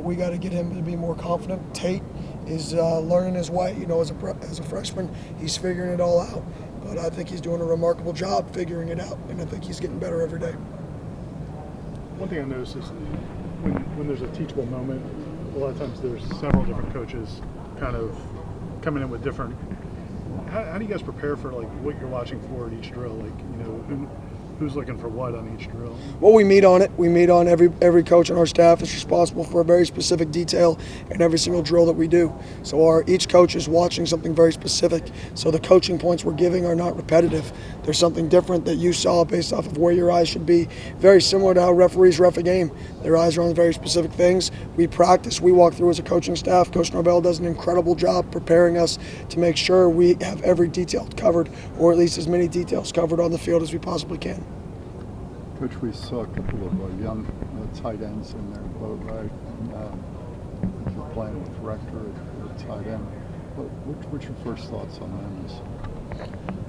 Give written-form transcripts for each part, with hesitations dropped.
we got to get him to be more confident. Tate is learning his way. As a freshman, he's figuring it all out. But I think he's doing a remarkable job figuring it out, and I think he's getting better every day. One thing I noticed is when there's a teachable moment, a lot of times there's several different coaches kind of coming in with different. How do you guys prepare for like what you're watching for at each drill? Like, who's looking for what on each drill? Well, we meet on it. We meet on every coach on our staff is responsible for a very specific detail in every single drill that we do. So each coach is watching something very specific. So the coaching points we're giving are not repetitive. There's something different that you saw based off of where your eyes should be. Very similar to how referees ref a game. Their eyes are on very specific things. We practice. We walk through as a coaching staff. Coach Norvell does an incredible job preparing us to make sure we have every detail covered, or at least as many details covered on the field as we possibly can. Coach, we saw a couple of young tight ends in there, boat right, and you're playing with Rector at tight end. What's your first thoughts on them?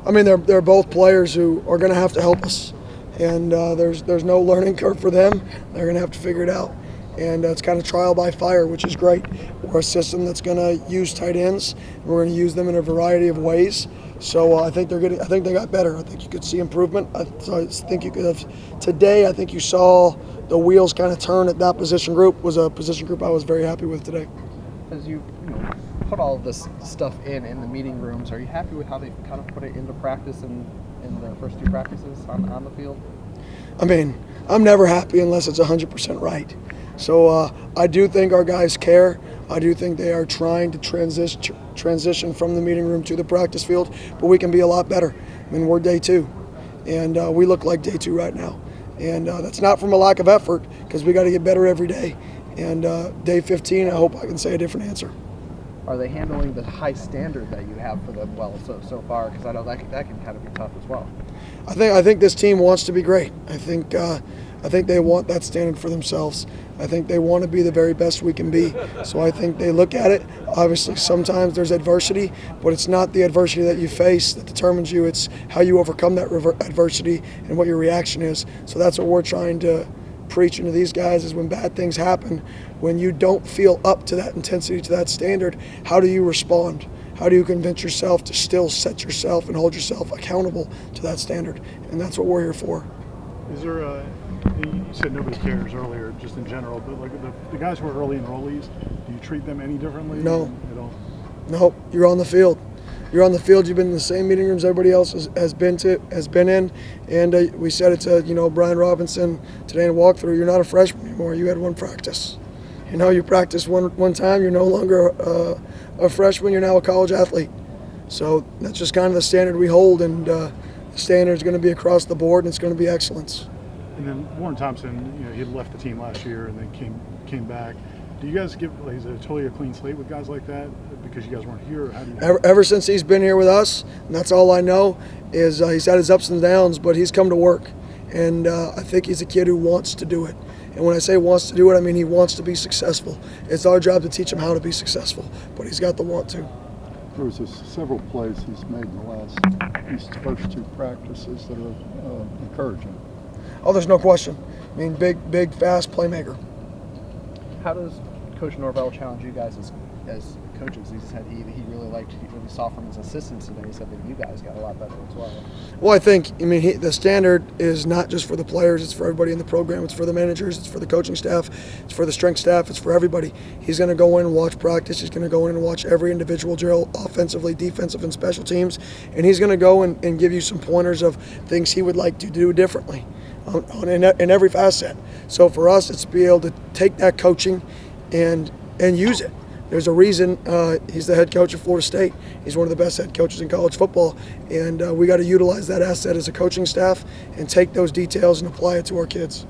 I mean, they're both players who are going to have to help us, and there's no learning curve for them. They're going to have to figure it out, and it's kind of trial by fire, which is great. We're a system that's going to use tight ends, and we're going to use them in a variety of ways. So I think I think they got better. I think you could see improvement. I think you could have today. I think you saw the wheels kind of turn at that position group. Was a position group I was very happy with today. As you put all of this stuff in the meeting rooms, are you happy with how they kind of put it into practice in the first 2 practices on the field? I mean, I'm never happy unless it's 100% right. So I do think our guys care. I do think they are trying to transition from the meeting room to the practice field, but we can be a lot better. I mean, we're day 2, and we look like day 2 right now. And that's not from a lack of effort, because we got to get better every day. And day 15, I hope I can say a different answer. Are they handling the high standard that you have for them well so far? Because I know that can kind of be tough as well. I think this team wants to be great. I think they want that standard for themselves. I think they want to be the very best we can be. So I think they look at it. Obviously, sometimes there's adversity, but it's not the adversity that you face that determines you. It's how you overcome that adversity and what your reaction is. So that's what we're trying to preach into these guys is when bad things happen, when you don't feel up to that intensity, to that standard, how do you respond? How do you convince yourself to still set yourself and hold yourself accountable to that standard? And that's what we're here for. Is there you said nobody cares earlier, just in general, but like the guys who are early enrollees, do you treat them any differently? No. At all? No, you're on the field. You're on the field. You've been in the same meeting rooms everybody else has been in, and we said it to Brian Robinson today in a walkthrough. You're not a freshman anymore. You had 1 practice. You practiced one time. You're no longer a freshman. You're now a college athlete. So that's just kind of the standard we hold, and the standard is going to be across the board, and it's going to be excellence. And then Warren Thompson, he had left the team last year and then came back. Do you guys give is it totally a clean slate with guys like that because you guys weren't here? Or how do you ever since he's been here with us, and that's all I know, is he's had his ups and downs, but he's come to work. And I think he's a kid who wants to do it. And when I say wants to do it, I mean he wants to be successful. It's our job to teach him how to be successful, but he's got the want to. There was several plays he's made in these first 2 practices that are encouraging. Oh, there's no question. I mean, big, fast playmaker. How does Coach Norvell challenge you guys as coaches? He said he really liked what he saw from his assistants today. He said that you guys got a lot better as well. Well, I think, the standard is not just for the players, it's for everybody in the program, it's for the managers, it's for the coaching staff, it's for the strength staff, it's for everybody. He's going to go in and watch practice, he's going to go in and watch every individual drill, offensively, defensive, and special teams, and he's going to go and give you some pointers of things he would like to do differently in every facet. So for us, it's to be able to take that coaching and use it. There's a reason he's the head coach of Florida State. He's one of the best head coaches in college football, and we got to utilize that asset as a coaching staff and take those details and apply it to our kids.